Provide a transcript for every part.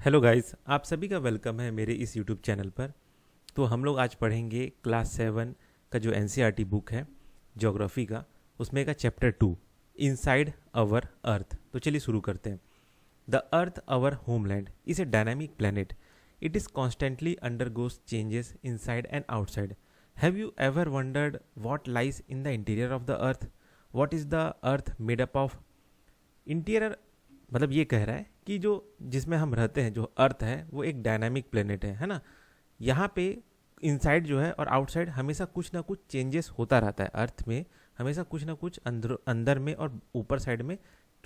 Hello guys, आप सभी का वेलकम है मेरे इस यूट्यूब चैनल पर। तो हम लोग आज पढ़ेंगे क्लास 7 का जो एनसीईआरटी बुक है ज्योग्राफी का, उसमें का चैप्टर 2 इनसाइड अवर अर्थ। तो चलिए शुरू करते हैं। The earth our homeland is a dynamic planet. It is constantly undergoes changes inside and outside. Have you ever wondered what lies in the interior of the earth? What is the earth made up of? Interior मतलब ये कह रहा है कि जो जिसमें हम रहते हैं, जो अर्थ है, वो एक डायनामिक प्लेनेट है ना। यहाँ पे इनसाइड जो है और आउटसाइड हमेशा कुछ ना कुछ चेंजेस होता रहता है। अर्थ में हमेशा कुछ ना कुछ अंदर अंदर में और ऊपर साइड में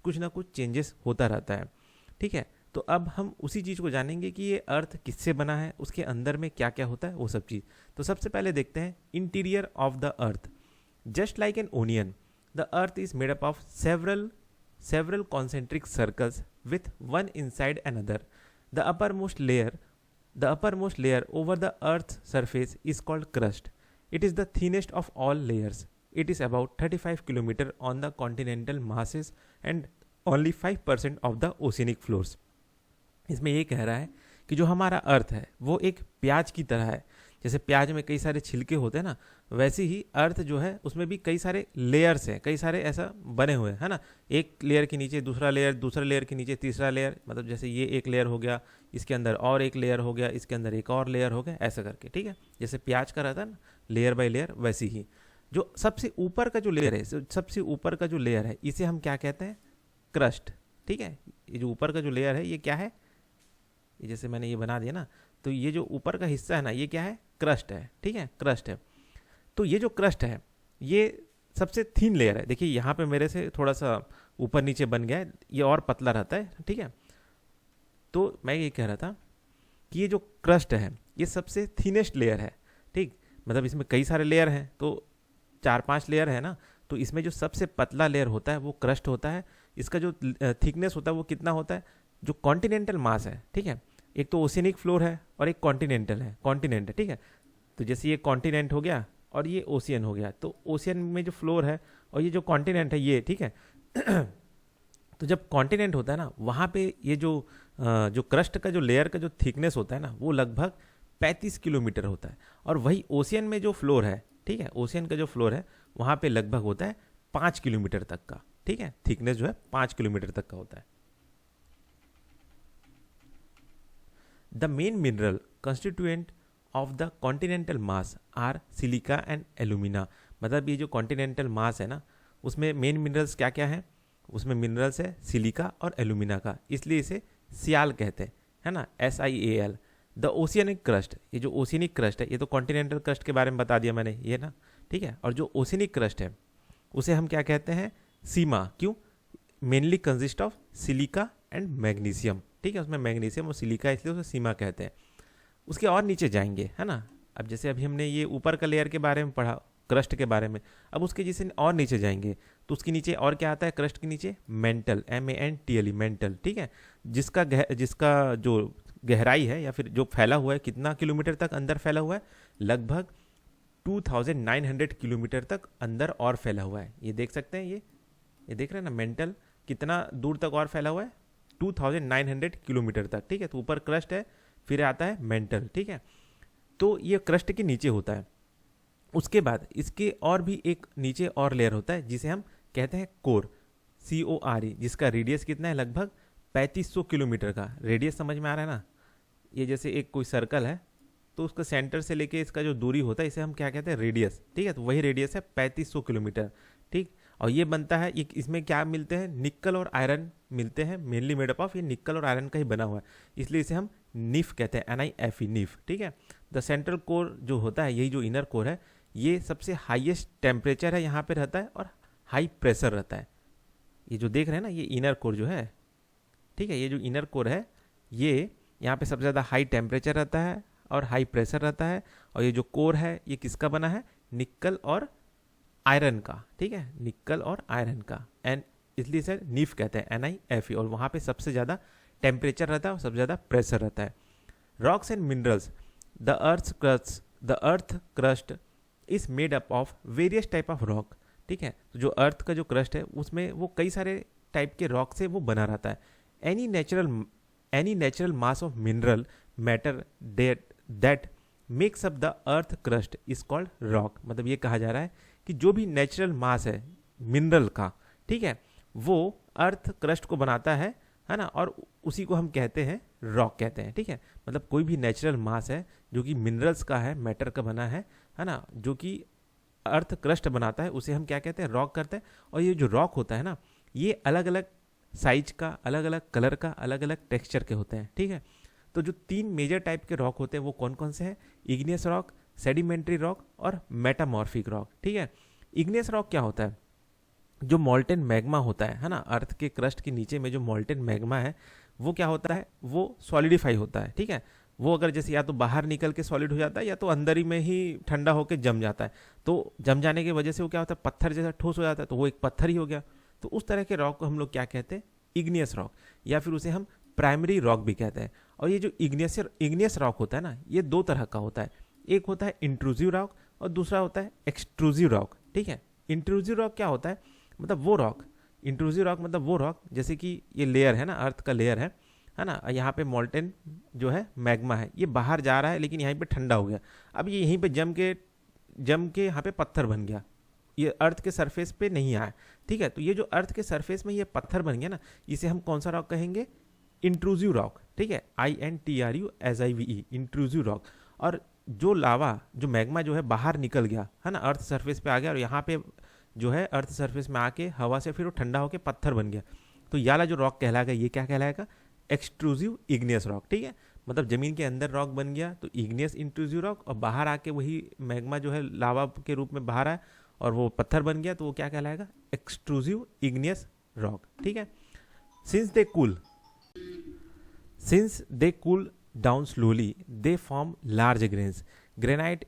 कुछ ना कुछ चेंजेस होता रहता है। ठीक है, तो अब हम उसी चीज़ को जानेंगे कि ये अर्थ किससे बना है, उसके अंदर में क्या क्या होता है, वो सब चीज़। तो सबसे पहले देखते हैं interior of the earth. Just like an onion, the earth is made up of several concentric circles with one inside another. The uppermost layer, the uppermost layer over the Earth's surface is called crust. It is the thinnest of all layers. It is about 35 km on the continental masses and only 5% of the oceanic floors. इसमें ये कह रहा है कि जो हमारा अर्थ है वो एक प्याज की तरह है। जैसे प्याज में कई सारे छिलके होते हैं ना, वैसे ही अर्थ जो है उसमें भी कई सारे लेयर्स हैं, कई सारे ऐसा बने हुए हैं, है ना। एक लेयर के नीचे दूसरा लेयर, दूसरा लेयर के नीचे तीसरा लेयर, मतलब जैसे ये एक लेयर हो गया, इसके अंदर और एक लेयर हो गया, इसके अंदर एक और लेयर हो गया, ऐसा करके। ठीक है, जैसे प्याज का रहता है ना लेयर बाय लेयर, वैसे ही जो सबसे ऊपर का जो लेयर है, सबसे ऊपर का जो लेयर है, इसे हम क्या कहते हैं? क्रस्ट। ठीक है, ये जो ऊपर का जो लेयर है ये क्या है? ये जैसे मैंने ये बना दिया ना, तो ये जो ऊपर का हिस्सा है ना, ये क्या है? क्रस्ट है। ठीक है, क्रस्ट है। तो ये जो क्रस्ट है ये सबसे थीन लेयर है। देखिए यहाँ पे मेरे से थोड़ा सा ऊपर नीचे बन गया है, ये और पतला रहता है। ठीक है, तो मैं ये कह रहा था कि ये जो क्रस्ट है ये सबसे थिनेस्ट लेयर है। ठीक, मतलब इसमें कई सारे लेयर हैं, तो 4-5 लेयर है ना, तो इसमें जो सबसे पतला लेयर होता है वो क्रस्ट होता है। इसका जो थिकनेस होता है वो कितना होता है? जो कॉन्टिनेंटल मास है, ठीक है, एक तो ओशियनिक फ्लोर है और एक कॉन्टिनेंटल है, कॉन्टिनेंट है। ठीक है, तो जैसे ये कॉन्टिनेंट हो गया और ये ओशियन हो गया, तो ओशियन में जो फ्लोर है और ये जो कॉन्टिनेंट है ये, ठीक है। तो जब कॉन्टिनेंट होता है ना, वहाँ पे ये जो क्रस्ट का जो लेयर का जो थिकनेस होता है ना, वो लगभग 35 किलोमीटर होता है। और वही ओशियन में जो फ्लोर है, ठीक है, ओशियन का जो फ्लोर है वहाँ पे लगभग होता है 5 किलोमीटर तक का। ठीक है, थिकनेस जो है 5 किलोमीटर तक का होता है। The main mineral constituent of the continental mass are silica and alumina. मतलब ये जो कॉन्टिनेंटल मास है ना, उसमें मेन मिनरल्स क्या क्या हैं? उसमें मिनरल्स है सिलिका और एल्यूमिना का, इसलिए इसे सियाल कहते हैं, है ना, SiAl। द ओशियनिक क्रस्ट, ये जो ओशियनिक क्रस्ट है, ये तो कॉन्टिनेंटल क्रस्ट के बारे में बता दिया मैंने, ये ना। ठीक है, और जो ओशियनिक क्रस्ट है उसे हम क्या कहते हैं? सीमा। क्यों? Mainly consist of silica and magnesium. ठीक है, उसमें मैग्नीशियम और सिलिका, इसलिए उसे सीमा कहते हैं। उसके और नीचे जाएंगे, है ना। अब जैसे अभी हमने ये ऊपर का लेयर के बारे में पढ़ा, क्रस्ट के बारे में, अब उसके जैसे और नीचे जाएंगे तो उसके नीचे और क्या आता है? क्रस्ट के नीचे मेंटल, MANTLE, मेंटल। ठीक है, जिसका जो गहराई है या फिर जो फैला हुआ है, कितना किलोमीटर तक अंदर फैला हुआ है? लगभग 2900 किलोमीटर तक अंदर और फैला हुआ है। ये देख सकते हैं, ये देख रहे हैं ना, मेंटल कितना दूर तक और फैला हुआ है? 2900 किलोमीटर तक। ठीक है, तो ऊपर क्रस्ट है, फिर आता है मेंटल। ठीक है, तो ये क्रस्ट के नीचे होता है। उसके बाद इसके और भी एक नीचे और लेयर होता है जिसे हम कहते हैं कोर, CORE, जिसका रेडियस कितना है? लगभग 3500 किलोमीटर का रेडियस। समझ में आ रहा है ना? ये जैसे एक कोई सर्कल है, तो उसका सेंटर से लेके इसका जो दूरी होता है इसे हम क्या कहते हैं? रेडियस। ठीक है, तो वही रेडियस है 3500 किलोमीटर। ठीक, और ये बनता है, ये इसमें क्या मिलते हैं? निकल और आयरन मिलते हैं, मेनली मेड अप ऑफ, ये निकल और आयरन का ही बना हुआ है, इसलिए इसे हम निफ कहते हैं, NIFE, निफ। ठीक है, द सेंट्रल कोर जो होता है, यही जो इनर कोर है, ये सबसे हाईएस्ट टेम्परेचर है यहाँ पे रहता है और हाई प्रेशर रहता है। ये जो देख रहे हैं ना, ये इनर कोर जो है, ठीक है, ये जो इनर कोर है, ये यहाँ पे सबसे ज़्यादा हाई टेम्परेचर रहता है और हाई प्रेशर रहता है। और ये जो कोर है ये किसका बना है? निकल और आयरन का। ठीक है, निकल और आयरन का, एंड इसलिए सर निफ कहते हैं, NIFE। और वहाँ पे सबसे ज़्यादा टेम्परेचर रहता है और सबसे ज़्यादा प्रेशर रहता है। Rocks and minerals, the earth crust is made up of various type of rock. ठीक है, तो जो अर्थ का जो क्रस्ट है उसमें वो कई सारे टाइप के रॉक से वो बना रहता है। Any natural any natural mass of mineral matter that makes up the earth crust is called rock. मतलब ये कहा जा रहा है कि जो भी नेचुरल मास है मिनरल का, ठीक है, वो अर्थ क्रस्ट को बनाता है ना, और उसी को हम कहते हैं रॉक कहते हैं, ठीक है। मतलब कोई भी नेचुरल मास है जो कि मिनरल्स का है, मैटर का बना है ना, जो कि अर्थ क्रस्ट बनाता है, उसे हम क्या कहते हैं, रॉक करते हैं। और ये जो रॉक होता है ना, ये अलग अलग साइज का, अलग अलग कलर का, अलग अलग टेक्सचर के होते हैं, ठीक है। तो जो 3 मेजर टाइप के रॉक होते हैं वो कौन कौन से हैं? इग्नियस रॉक, सेडिमेंट्री रॉक और मेटामॉर्फिक रॉक, ठीक है। इग्नियस रॉक क्या होता है? जो मॉल्टेन मैग्मा होता है ना, अर्थ के क्रस्ट के नीचे में जो मॉल्टेन मैग्मा है वो क्या होता है, वो सॉलिडिफाई होता है, ठीक है। वो अगर जैसे या तो बाहर निकल के सॉलिड हो जाता है या तो अंदर ही में ही ठंडा होकर जम जाता है। तो जम जाने की वजह से वो क्या होता है, पत्थर जैसा ठोस हो जाता है, तो वो एक पत्थर ही हो गया। तो उस तरह के रॉक को हम लोग क्या कहते हैं, इग्नियस रॉक, या फिर उसे हम प्राइमरी रॉक भी कहते हैं। और ये जो इग्नियस रॉक होता है ना, ये 2 तरह का होता है। एक होता है इंट्रूसिव रॉक और दूसरा होता है एक्सट्रूसिव रॉक, ठीक है। इंट्रूसिव रॉक क्या होता है, मतलब वो रॉक, इंट्रूसिव रॉक मतलब वो रॉक जैसे कि ये लेयर है ना, अर्थ का लेयर है ना, यहाँ पे मॉल्टेन जो है मैग्मा है, ये बाहर जा रहा है लेकिन यहाँ पे ठंडा हो गया। अब ये यहीं पे जम के यहाँ पे पत्थर बन गया, ये अर्थ के सरफेस पे नहीं आया, ठीक है। तो ये जो अर्थ के सरफेस में ये पत्थर बन गया ना, इसे हम कौन सा रॉक कहेंगे, इंट्रूसिव रॉक, ठीक है, INTRUSIVE, इंट्रूसिव रॉक। और जो लावा, जो मैग्मा जो है बाहर निकल गया है ना, अर्थ सरफेस पे आ गया और यहाँ पे जो है अर्थ सरफेस में आके हवा से फिर वो ठंडा होकर पत्थर बन गया, तो ये वाला जो रॉक कहलाएगा, ये क्या कहलाएगा, एक्सट्रूसिव इग्नियस रॉक, ठीक है। मतलब जमीन के अंदर रॉक बन गया तो इग्नियस इंट्रूसिव रॉक, और बाहर आके वही मैग्मा जो है लावा के रूप में बाहर आया और वो पत्थर बन गया, तो वो क्या कहलाएगा, एक्सट्रूसिव इग्नियस रॉक, ठीक है। Since they cool down slowly they form large grains. Granite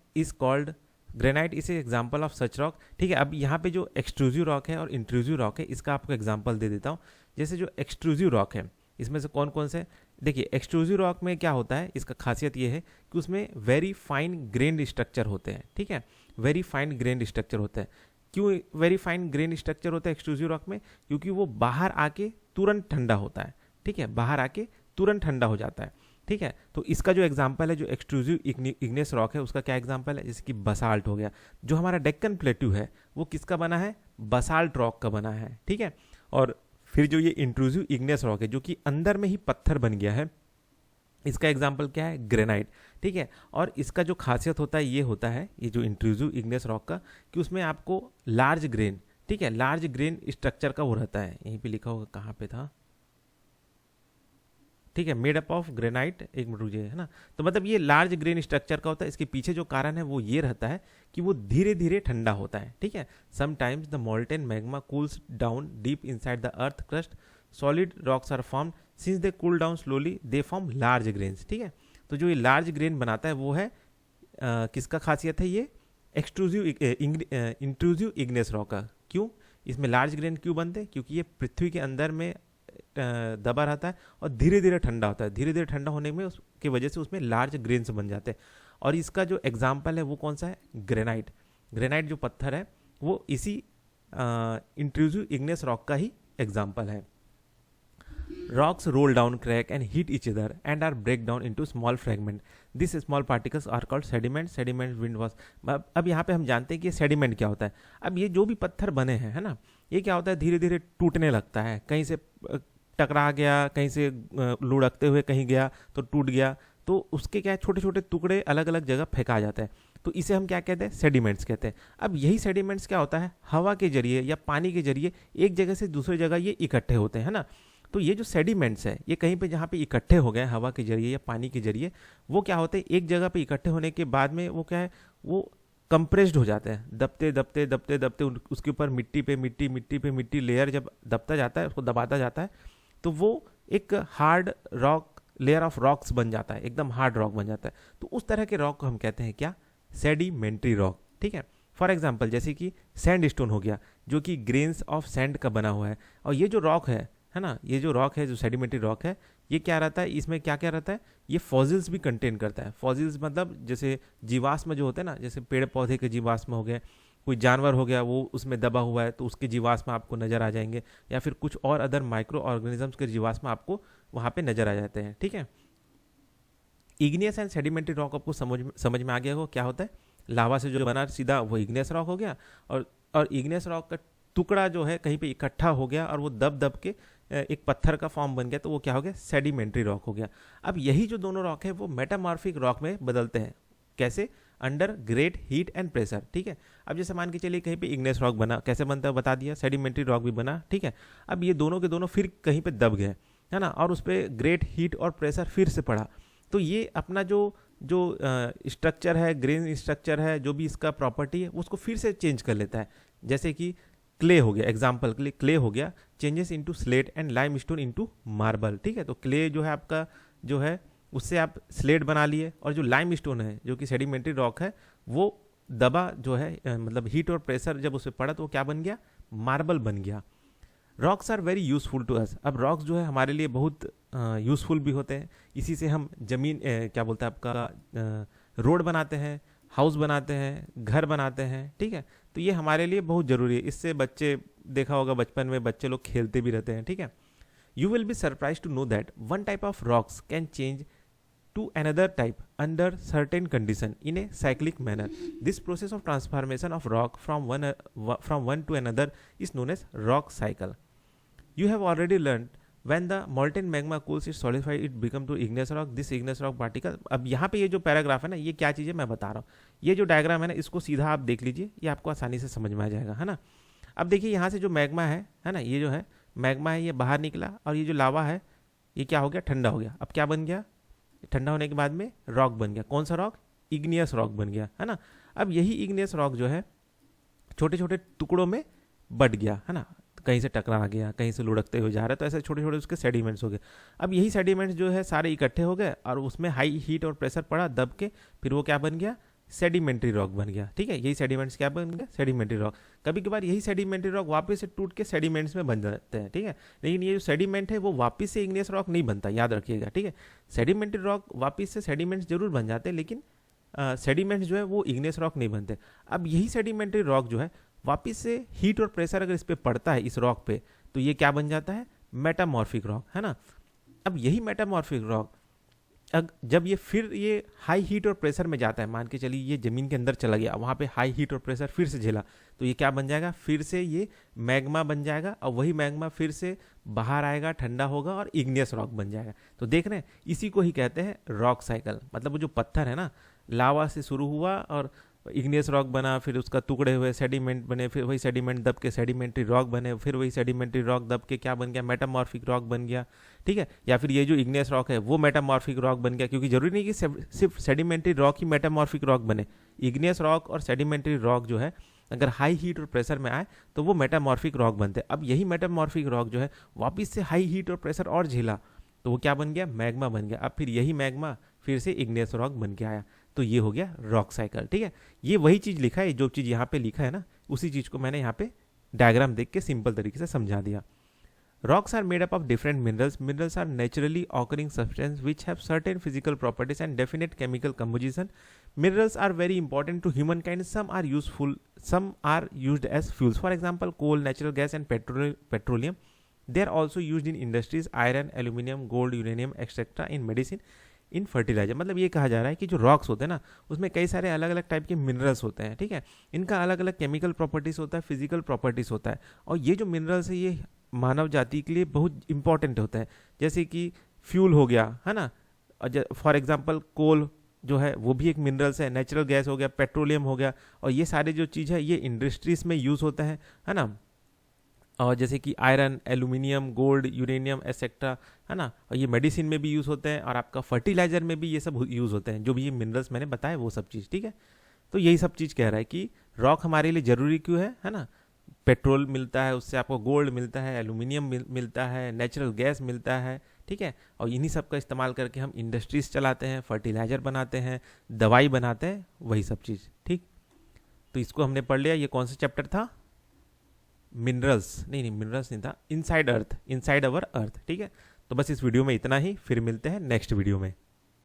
is example of such rock, ठीक है। अब यहाँ पे जो एक्सट्रूसिव रॉक है और इंट्रूसिव रॉक है, इसका आपको एग्जाम्पल दे देता हूँ। जैसे जो एक्सट्रूसिव रॉक है, इसमें से कौन कौन से, देखिए एक्सट्रूसिव रॉक में क्या होता है, इसका खासियत ये है कि उसमें वेरी फाइन ग्रेन्ड स्ट्रक्चर होते हैं, ठीक है, वेरी फाइन ग्रेन्ड स्ट्रक्चर होता है। क्यों वेरी फाइन ग्रेन स्ट्रक्चर होता है एक्सट्रूसिव रॉक में? क्योंकि वो बाहर आके तुरंत ठंडा होता है, ठीक है, बाहर आके तुरंत ठंडा हो जाता है, ठीक है। तो इसका जो एग्जांपल है, जो एक्सट्रूसिव इग्नियस रॉक है, उसका क्या एग्जांपल है, जैसे कि बसाल्ट हो गया। जो हमारा डेक्कन प्लेट्यू है वो किसका बना है, बसाल्ट रॉक का बना है, ठीक है। और फिर जो ये इंट्रूसिव इग्नियस रॉक है जो कि अंदर में ही पत्थर बन गया है, इसका एग्जाम्पल क्या है, ग्रेनाइट, ठीक है। और इसका जो खासियत होता है ये होता है, ये जो इंट्रूसिव इग्नियस रॉक का, कि उसमें आपको लार्ज ग्रेन, ठीक है, लार्ज ग्रेन स्ट्रक्चर का वो रहता है, यहीं पे लिखा होगा, कहाँ पे था, ठीक है, मेड अप ऑफ ग्रेनाइट, एक मिनट रुकिए, है ना। तो मतलब ये लार्ज ग्रेन स्ट्रक्चर का होता है। इसके पीछे जो कारण है वो ये रहता है कि वो धीरे धीरे ठंडा होता है, ठीक है। Sometimes the molten magma cools down deep inside the earth crust, solid rocks are formed, since they cool down slowly they form large grains, ठीक है। तो जो ये लार्ज ग्रेन बनाता है वो है किसका खासियत है, ये एक्सट्रूसिव इंट्रूसिव इग्नियस रॉक का। क्यों इसमें लार्ज ग्रेन क्यों बनते हैं? क्योंकि ये पृथ्वी के अंदर में दबा रहता है और धीरे धीरे ठंडा होता है। धीरे धीरे ठंडा होने में उसकी वजह से उसमें लार्ज ग्रेन्स बन जाते हैं। और इसका जो एग्जाम्पल है वो कौन सा है, ग्रेनाइट। ग्रेनाइट जो पत्थर है वो इसी इंट्रूसिव इग्नियस रॉक का ही एग्जाम्पल है। Rocks roll down, crack and hit each other and are break down into small fragment. These small particles are called sediment. Sediment wind was. अब यहाँ पे हम जानते हैं कि सेडिमेंट क्या होता है। अब ये जो भी पत्थर बने हैं, है ना, ये क्या होता है, धीरे धीरे टूटने लगता है। कहीं से टकरा गया, कहीं से लुढ़कते हुए कहीं गया तो टूट गया, तो उसके क्या है, छोटे छोटे टुकड़े अलग अलग जगह फेंका जाता है। तो इसे हम क्या कहते हैं, सेडिमेंट्स कहते हैं। अब यही सेडिमेंट्स क्या होता है, हवा के जरिए या पानी के जरिए एक जगह से दूसरी जगह ये इकट्ठे होते हैं, है ना। तो ये जो सेडिमेंट्स है ये कहीं पे जहाँ पे इकट्ठे हो गए हवा के जरिए या पानी के जरिए, वो क्या होते हैं, एक जगह पे इकट्ठे होने के बाद में वो क्या है, वो कंप्रेस्ड हो जाते हैं। दबते दबते दबते दबते उसके ऊपर मिट्टी पे मिट्टी लेयर जब दबता जाता है, उसको दबाता जाता है, तो वो एक hard rock, layer of rocks बन जाता है, एकदम हार्ड रॉक बन जाता है। तो उस तरह के रॉक को हम कहते हैं क्या, सेडिमेंट्री रॉक, ठीक है। फॉर एग्जाम्पल जैसे कि सैंड स्टोन हो गया, जो कि ग्रेन्स ऑफ सैंड का बना हुआ है। और ये जो रॉक है ना, ये जो रॉक है, जो सेडिमेंट्री रॉक है, ये क्या रहता है, इसमें क्या क्या रहता है, ये फॉसिल्स भी कंटेन करता है। फॉसिल्स मतलब जैसे जीवाश्म जो होते हैं ना, जैसे पेड़ पौधे के जीवाश्म हो गए, कोई जानवर हो गया वो उसमें दबा हुआ है तो उसके जीवाश्म आपको नजर आ जाएंगे, या फिर कुछ और अदर माइक्रो ऑर्गेनिजम्स के जीवाश्म आपको वहाँ पे नज़र आ जाते हैं, ठीक है। इग्नियस एंड सेडिमेंट्री रॉक आपको समझ में आ गया हो क्या होता है। लावा से जो बना सीधा वो इग्नियस रॉक हो गया, और इग्नियस रॉक का टुकड़ा जो है कहीं पे इकट्ठा हो गया और वो दब दब के एक पत्थर का फॉर्म बन गया, तो वो क्या हो गया, सेडिमेंट्री रॉक हो गया। अब यही जो दोनों रॉक है वो मेटामॉर्फिक रॉक में बदलते हैं। कैसे? Under great heat and pressure, ठीक है। अब जैसे मान के चलिए कहीं पे इग्नियस रॉक बना, कैसे बनता है बता दिया, सेडिमेंट्री रॉक भी बना, ठीक है। अब ये दोनों के दोनों फिर कहीं पे दब गए, है ना, और उस पर ग्रेट हीट और प्रेशर फिर से पड़ा, तो ये अपना जो स्ट्रक्चर है, ग्रेन स्ट्रक्चर है, जो भी इसका प्रॉपर्टी है उसको फिर से चेंज कर लेता है। जैसे कि क्ले हो गया, एग्जाम्पल के लिए क्ले हो गया, changes into slate and lime stone into marble, ठीक है। तो क्ले जो है आपका जो है उससे आप स्लेट बना लिए, और जो लाइम स्टोन है जो कि सेडिमेंट्री रॉक है वो दबा जो है मतलब हीट और प्रेशर जब उस पर पड़ा तो वो क्या बन गया, मार्बल बन गया। Rocks are very useful to us. अब रॉक्स जो है हमारे लिए बहुत यूजफुल भी होते हैं, इसी से हम जमीन क्या बोलते हैं आपका रोड बनाते हैं, हाउस बनाते हैं, घर बनाते हैं, ठीक है। तो ये हमारे लिए बहुत ज़रूरी है, इससे बच्चे देखा होगा बचपन में बच्चे लोग खेलते भी रहते हैं, ठीक है। You will be surprise to know that one type of rocks can change to another type under certain condition in a cyclic manner. This process of transformation of rock from one to another is known as rock cycle. You have already learned when the molten magma cools it solidifies it become to igneous rock. This igneous rock particle, अब यहाँ पे ये जो paragraph है ना, ये क्या चीज़ है मैं बता रहा हूँ। ये जो डायग्राम है ना, इसको सीधा आप देख लीजिए, ये आपको आसानी से समझ में आ जाएगा, है ना। अब देखिए यहाँ से जो मैग्मा है ना, ये जो है मैग्मा है, ये बाहर निकला, और ये जो लावा है ये क्या हो गया, ठंडा हो गया। अब क्या बन गया, ठंडा होने के बाद में रॉक बन गया। कौन सा रॉक, इग्नियस रॉक बन गया, है ना। अब यही इग्नियस रॉक जो है छोटे छोटे टुकड़ों में बट गया, है ना, कहीं से टकरा गया, कहीं से लुढ़कते हुए जा रहा है, तो ऐसे छोटे छोटे उसके सेडिमेंट्स हो गए। अब यही सेडिमेंट्स जो है सारे इकट्ठे हो गए और उसमें हाई हीट और प्रेशर पड़ा दब के, फिर वो क्या बन गया, सेडिमेंट्री रॉक बन गया, ठीक है। यही सेडिमेंट्स क्या बन गया, सेडिमेंट्री रॉक। कभी कभार यही सेडिमेंट्री रॉक वापस से टूट के सेडिमेंट्स में बन जाते हैं, ठीक है। लेकिन ये जो सेडिमेंट है वो वापस से इग्नियस रॉक नहीं बनता, याद रखिएगा, ठीक है। सेडिमेंट्री रॉक वापस से सेडिमेंट्स जरूर बन जाते हैं, लेकिन सेडिमेंट्स जो है वो इग्नियस रॉक नहीं बनते। अब यही सेडिमेंट्री रॉक जो है वापस से हीट और प्रेशर अगर इस पर पड़ता है, इस रॉक पे, तो ये क्या बन जाता है, मेटामॉर्फिक रॉक, है ना। अब यही मेटामॉर्फिक रॉक जब ये फिर ये हाई हीट और प्रेशर में जाता है, मान के चलिए ये ज़मीन के अंदर चला गया, वहाँ पे हाई हीट और प्रेशर फिर से झेला, तो ये क्या बन जाएगा, फिर से ये मैग्मा बन जाएगा, और वही मैग्मा फिर से बाहर आएगा, ठंडा होगा और इग्नियस रॉक बन जाएगा। तो देख रहे हैं, इसी को ही कहते हैं रॉक साइकिल। मतलब वो जो पत्थर है ना, लावा से शुरू हुआ और इग्नियस रॉक बना, फिर उसका टुकड़े हुए सेडिमेंट बने, फिर वही सेडिमेंट दब के सेडिमेंट्री रॉक बने, फिर वही सेडिमेंट्री रॉक दब के क्या बन गया, मेटामॉर्फिक रॉक बन गया, ठीक है। या फिर ये जो इग्नियस रॉक है वो मेटामॉर्फिक रॉक बन गया, क्योंकि जरूरी नहीं कि सिर्फ सेडिमेंट्री रॉक ही मेटामॉर्फिक रॉक बने। इग्नियस रॉक और सेडिमेंट्री रॉक जो है अगर हाई हीट और प्रेशर में आए तो वो मेटामॉर्फिक रॉक बनते हैं। अब यही मेटामॉर्फिक रॉक जो है वापस से हाई हीट और प्रेशर और झेला, तो वो क्या बन गया, मैग्मा बन गया। अब फिर यही मैग्मा फिर से इग्नियस रॉक बन के आया, तो ये हो गया रॉक साइकिल, ठीक है। ये वही चीज़ लिखा है, जो चीज़ यहाँ पे लिखा है ना, उसी चीज़ को मैंने यहाँ पे डायग्राम देख के सिंपल तरीके से समझा दिया। Rocks are made up of different minerals. Minerals are naturally occurring substances which have certain physical properties and definite chemical composition. Minerals are very important to humankind. Some are useful, some are used as fuels. For example, coal, natural gas, and petroleum. They are also used in industries, iron, aluminium, gold, uranium, etc. in medicine, in fertiliser. मतलब ये कहा जा रहा है कि जो rocks होते हैं ना, उसमें कई सारे अलग अलग टाइप के मिनरल्स होते हैं, ठीक है। इनका अलग अलग केमिकल प्रॉपर्टीज़ होता है, फिजिकल प्रॉपर्टीज़ होता है, और ये जो मिनरल्स है ये मानव जाति के लिए बहुत इंपॉर्टेंट होता है। जैसे कि फ्यूल हो गया, है ना, फॉर एग्जांपल कोल जो है वो भी एक मिनरल्स है, नेचुरल गैस हो गया, पेट्रोलियम हो गया, और ये सारे जो चीज़ है ये इंडस्ट्रीज में यूज़ होता है ना। और जैसे कि iron, aluminium, gold, uranium etcetera, है ना, और ये मेडिसिन में भी यूज़ होते हैं, और आपका फर्टिलाइजर में भी ये सब यूज़ होते हैं, जो भी ये मिनरल्स मैंने बताया वो सब चीज़, ठीक है। तो यही सब चीज़ कह रहा है कि रॉक हमारे लिए ज़रूरी क्यों है ना। पेट्रोल मिलता है, उससे आपको गोल्ड मिलता है, एल्यूमिनियम मिलता है, नेचुरल गैस मिलता है, ठीक है। और इन्हीं सब का इस्तेमाल करके हम इंडस्ट्रीज चलाते हैं, फर्टिलाइजर बनाते हैं, दवाई बनाते हैं, वही सब चीज़, ठीक। तो इसको हमने पढ़ लिया। ये कौन सा चैप्टर था, मिनरल्स, नहीं मिनरल्स नहीं था, इनसाइड अर्थ, इनसाइड अवर अर्थ, ठीक है। तो बस इस वीडियो में इतना ही, फिर मिलते हैं नेक्स्ट वीडियो में।